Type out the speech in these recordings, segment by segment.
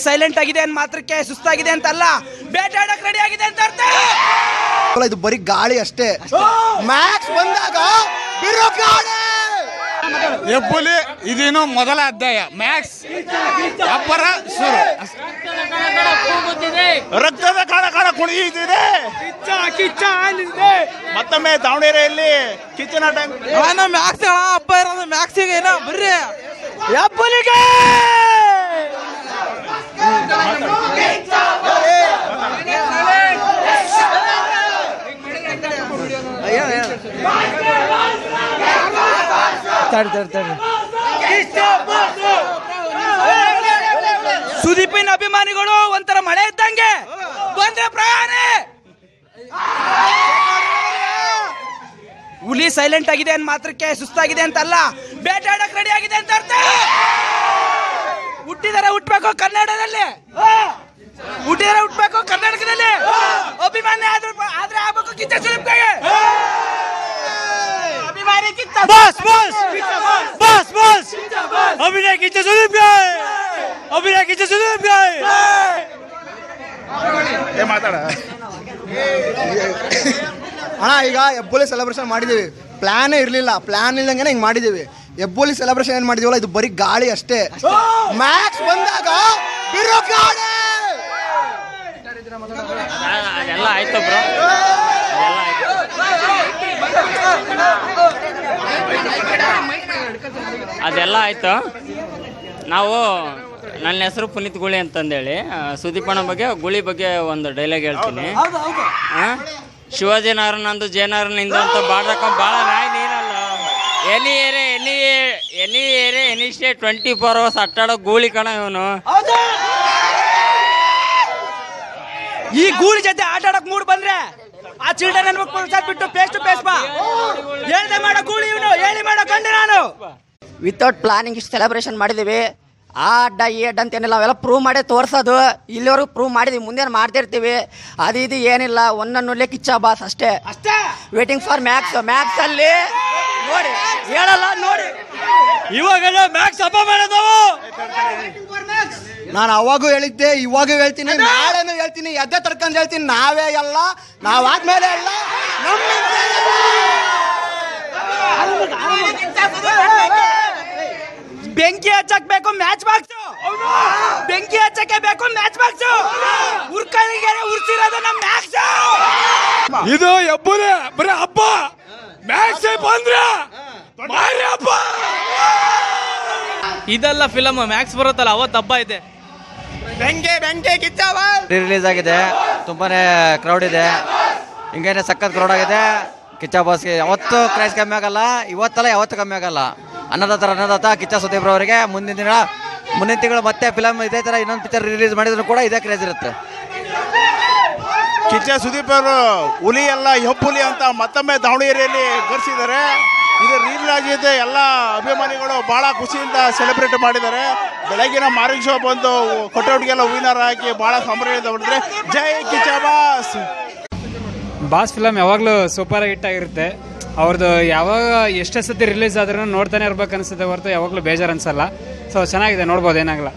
Silent ಆಗಿದೆ ಅಂತ ಮಾತ್ರಕ್ಕೆ ಸುಸ್ತಾಗಿದೆ ಅಂತಲ್ಲ, ಬೇಟಾಡಕ್ ರೆಡಿ ಆಗಿದೆ ಅಂತ ಅರ್ಥ. ಇದು ಬರೀ ಗಾಳಿ ಅಷ್ಟೇ. ಮ್ಯಾಕ್ಸ್ ಬಂದಾಗ ಬಿರುಗಾಳಿ. ಹೆಬ್ಬುಲಿ ಇದೇನು ಮೊದಲ ಅಧ್ಯಾಯ. ಮ್ಯಾಕ್ಸ್ ಅಬ್ಬರ ಶುರು. ರಕ್ತದ ಕಾಳ ಕಾಳ ಕುಣಿಯುತ್ತಿದೆ. ಕಿಚ್ಚ ಮತ್ತೊಮ್ಮೆ ದಾವಣಗೆರೆಯಲ್ಲಿ ಕಿಚ್ಚನ ಮ್ಯಾಕ್ಸ್ ಅಪ್ಪ ಇರೋದು ಮ್ಯಾಕ್ಸಿಗೆ ಏನೋ ಬರ್ರಿ ಹೆಬ್ಬುಲಿಗೆ ಸುದೀಪಿನ ಅಭಿಮಾನಿಗಳು ಒಂಥರ ಮಳೆ ಇದ್ದಂಗೆ ಬಂದ್ರೆ ಪ್ರಯಾಣ. ಹುಲಿ ಸೈಲೆಂಟ್ ಆಗಿದೆ ಅಂತ ಮಾತ್ರಕ್ಕೆ ಸುಸ್ತಾಗಿದೆ ಅಂತಲ್ಲ, ಬೇಟಾಡಕ್ ರೆಡಿ ಆಗಿದೆ ಅಂತ ಅರ್ಥ. ಹುಟ್ಟಿದರೆ ಹುಟ್ಟಬೇಕು ಕನ್ನಡದಲ್ಲಿ, ಹುಟ್ಟಿದರೆ ಹುಟ್ಟಬೇಕು ಕರ್ನಾಟಕದಲ್ಲಿ. ಅಭಿಮಾನಿ ಆದ್ರೆ ಆಗ್ಬೇಕು ಕಿಚ್ಚ ಸುದೀಪ್ಗೆ. ಅಭಿಮಾನಿ Kichcha boss boss boss boss ಅಭಿನಯ ಕಿಚ್ಚ ಸುದೀಪ್ಗೆ, ಅಭಿನಯ ಕಿಚ್ಚ ಸುದೀಪ್ಗೆ. ಮಾತಾಡ ಅಣ್ಣ, ಈಗ ಹೆಬ್ಬುಲಿ ಸೆಲೆಬ್ರೇಷನ್ ಮಾಡಿದೀವಿ. ಪ್ಲಾನೇ ಇರಲಿಲ್ಲ, ಪ್ಲಾನ್ ಇಲ್ದಂಗೆ ಹಿಂಗೆ ಮಾಡಿದೀವಿ. ಹೆಬ್ಬುಲಿ ಸೆಲೆಬ್ರೇಷನ್ ಏನು ಮಾಡಿದೀವಲ್ಲ, ಇದು ಬರೀ ಗಾಳಿ ಅಷ್ಟೇ. ಮ್ಯಾಕ್ಸ್ ಬಂದಾಗ ಬಿರುಗಾಳಿ. ಅದೆಲ್ಲ ಆಯ್ತು ಬ್ರೋ, ಅದೆಲ್ಲ ಆಯ್ತು. ನಾವು ನನ್ನ ಹೆಸರು ಪುನೀತ್ ಗುಳಿ ಅಂತಂದೇಳಿ, ಸುದೀಪಣ್ಣ ಬಗ್ಗೆ ಗುಳಿ ಬಗ್ಗೆ ಒಂದು ಡೈಲಾಗ್ ಹೇಳ್ತೀನಿ. ಶಿವಾಜಿನಗರ ನಂದು ಜಯನಗರನಿಂದ ಅಂತ ಬಾಡ್ರಕ ಭಾಳ ನಾಯಿ ನೀನಲ್ಲ. ಎನಿ ಏರೆ ಎನಿ ಸ್ಟೇ 24 hours ಅಟ್ಟಾಡೋ ಗೂಳಿ ಕಣ ಇವನು. ಈ ಗೂಳಿ ಜೊತೆ ಆಟ ಆಡಕ್ ಮೂಡ್ ಬಂದ್ರೆ ಆ ಚಿಲ್ಡ್ರನ್ ಬಿಟ್ಟು ಫೇಸ್ ಟು ಫೇಸ್ ಬಾ. ಹೇಳ್ದೆ ಮಾಡೋ ಗೂಳಿ ಇವನು, ಹೇಳಿ ಮಾಡೋ ಕಂಡು ನಾನು. ವಿತೌಟ್ ಪ್ಲಾನಿಂಗ್ ಇಷ್ಟು ಸೆಲೆಬ್ರೇಷನ್ ಮಾಡಿದೀವಿ. ಆ ಅಡ್ಡ ಈ ಅಡ್ಡ ಅಂತೇನಿಲ್ಲ, ಅವೆಲ್ಲ ಪ್ರೂವ್ ಮಾಡೇ ತೋರ್ಸೋದು. ಇಲ್ಲಿವರೆಗೂ ಪ್ರೂವ್ ಮಾಡಿದೀವಿ, ಮುಂದೇನು ಮಾಡ್ತಿರ್ತೀವಿ. ಅದು ಇದು ಏನಿಲ್ಲ, ಒಂದನ್ನುಲ್ಲೇ ಕಿಚ್ಚ ಬಾಸ್ ಅಷ್ಟೇ. Waiting for Max. ಮ್ಯಾಕ್ಸ್ ಅಲ್ಲಿ ನೋಡಿ ಹೇಳಲ್ಲ ನೋಡಿ, ಇವಾಗ ಮ್ಯಾಕ್ಸ್ ಹಬ್ಬ ಮಾಡೋದವು. ನಾನು ಅವಾಗೂ ಹೇಳಿದ್ದೆ, ಇವಾಗೂ ಹೇಳ್ತೀನಿ, ನಾಳೆನೂ ಹೇಳ್ತೀನಿ, ಎದ್ದೆ ತಡ್ಕೊಂಡು ಹೇಳ್ತೀನಿ. ನಾವೇ ಎಲ್ಲ, ನಾವಾದ್ಮೇಲೆ ಎಲ್ಲ ಬೆಂಕಿ ಹಚ್ಚಕ್ ಬೇಕು ಮ್ಯಾಚ್ ಬಾಕ್ಸ್, ಬೆಂಕಿ ಹಚ್ಚಕ್ಕೆ ಬೇಕು ಮ್ಯಾಚ್ ಬಾಕ್ಸ್. ಉರ್ಕಳಿಗೆ ಉರ್ಸಿರೋದು ನಮ್ಮ ಮ್ಯಾಕ್ಸ್. ಇದು ಹೆಬ್ಬುಲಿ ಬರೀ ಹಬ್ಬ. ಮ್ಯಾಕ್ಸ್ ಬಂದ್ರೆ ಭಾರಿ ಹಬ್ಬ. ಇದೆಲ್ಲ ಫಿಲಮ್ ಮ್ಯಾಕ್ಸ್ ಬರುತ್ತಲ್ಲ ಅವತ್ತು ಹಬ್ಬ ಇದೆ. ಬೆಂಕಿ ಕಿಚ್ಚ ರಿಲೀಸ್ ಆಗಿದೆ, ತುಂಬಾನೇ ಕ್ರೌಡ್ ಇದೆ. ಹಿಂಗೇನೆ ಸಖತ್ ಕ್ರೌಡ್ ಆಗಿದೆ. ಕಿಚ್ಚ ಬಾಸ್ಗೆ ಯಾವತ್ತೂ ಕ್ರೈಸ್ ಕಮ್ಮಿ ಆಗಲ್ಲ, ಇವತ್ತಲ್ಲ ಯಾವತ್ತೂ ಕಮ್ಮಿ ಆಗಲ್ಲ. ಅನ್ನದಾತ ಕಿಚ್ಚ ಸುದೀಪ್ ಅವರಿಗೆ ಮುಂದಿನ ತಿಂಗಳು ಮತ್ತೆ ಫಿಲಮ್ ಇದೇ ಥರ ಇನ್ನೊಂದು ಪಿಕ್ಚರ್ ರಿಲೀಸ್ ಮಾಡಿದ್ರು ಕೂಡ ಇದೇ ಕ್ರೇಜ್ ಇರುತ್ತೆ. ಕಿಚ್ಚ ಸುದೀಪ್ ಅವರು ಹುಲಿ ಎಲ್ಲ ಹೆಬ್ಬುಲಿ ಅಂತ ಮತ್ತೊಮ್ಮೆ ದಾವಣಗೆರೆಯಲ್ಲಿ ಘೋಷಿಸಿದ್ದಾರೆ. ಇದು ರೀಲ್ ಆಗಿದೆ. ಎಲ್ಲ ಅಭಿಮಾನಿಗಳು ಭಾಳ ಖುಷಿಯಿಂದ ಸೆಲೆಬ್ರೇಟ್ ಮಾಡಿದ್ದಾರೆ. ಬೆಳಗಿನ ಮಾರ್ನಿಂಗ್ ಶೋ ಬಂದು ಕೊಟ್ಟೌಟ್ಗೆಲ್ಲ ಹೂವಿನಾರ ಹಾಕಿ ಭಾಳ ಸಂಭ್ರಮದಿಂದ ಹೊಡೆದ್ರೆ ಜೈ ಕಿಚ್ಚ ಬಾಸ್. ಬಾಸ್ ಫಿಲಮ್ ಯಾವಾಗಲೂ ಸೂಪರ್ ಹಿಟ್ ಆಗಿರುತ್ತೆ. ಅವ್ರದ್ದು ಯಾವಾಗ ಎಷ್ಟೇ ಸತಿ ರಿಲೀಸ್ ಆದ್ರೂ ನೋಡ್ತಾನೆ ಇರ್ಬೇಕು ಅನಿಸುತ್ತೆ ಹೊರತು ಯಾವಾಗಲೂ ಬೇಜಾರು ಅನ್ಸಲ್ಲ. ಸೊ ಚೆನ್ನಾಗಿದೆ, ನೋಡ್ಬೋದು, ಏನಾಗಲ್ಲ.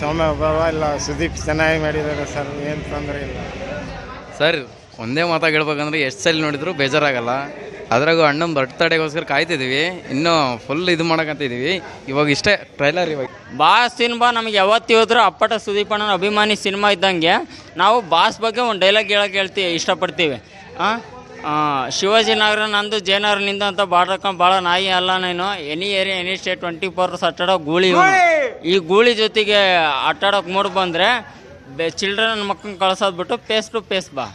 ಸೌಮ್ಯ ಇಲ್ಲ, ಸುದೀಪ್ ಚೆನ್ನಾಗಿ ಮಾಡಿದ್ದಾರೆ ಸರ್, ಏನು ತೊಂದರೆ ಇಲ್ಲ ಸರ್. ಒಂದೇ ಮಾತಾಗಿ ಹೇಳ್ಬೇಕಂದ್ರೆ ಎಷ್ಟು ಸಲ ನೋಡಿದ್ರು ಬೇಜಾರಾಗಲ್ಲ. ಅದ್ರಾಗೂ ಅಣ್ಣನ ಬರ್ತಡೆಗೋಸ್ಕರ ಕಾಯ್ತಿದ್ದೀವಿ, ಇನ್ನೂ ಫುಲ್ ಇದು ಮಾಡಕಂತಿದ್ದೀವಿ. ಇವಾಗ ಇಷ್ಟೇ ಟ್ರೈಲರ್. ಇವಾಗ ಬಾಸ್ ಸಿನಿಮಾ ನಮಗೆ ಯಾವತ್ತು ಹೋದ್ರೂ ಅಪ್ಪಟ ಸುದೀಪಣ್ಣನ ಅಭಿಮಾನಿ ಸಿನಿಮಾ ಇದ್ದಂಗೆ ನಾವು ಬಾಸ್ ಬಗ್ಗೆ ಒಂದು ಡೈಲಾಗ್ ಹೇಳಕ್ಕೆ ಇಷ್ಟಪಡ್ತೀವಿ. ಶಿವಾಜಿನಗರ ನಂದು ಜಯನಗರನಿಂದ ಅಂತ ಬಾಡ್ರಕ ಭಾಳ ನಾಯಿ ಅಲ್ಲ ನೀನು. Any area any stay 24 hours ಅಟ್ಟಾಡೋ ಗೂಳಿ. ಈ ಗೂಳಿ ಜೊತೆಗೆ ಆಟಾಡೋಕೆ ಮೂಡ್ ಬಂದರೆ ಚಿಲ್ಡ್ರನ್ ಮಕ್ಕಳನ್ನ ಕಳ್ಸೋದು ಬಿಟ್ಟು ಫೇಸ್ ಟು ಫೇಸ್ ಬಾ.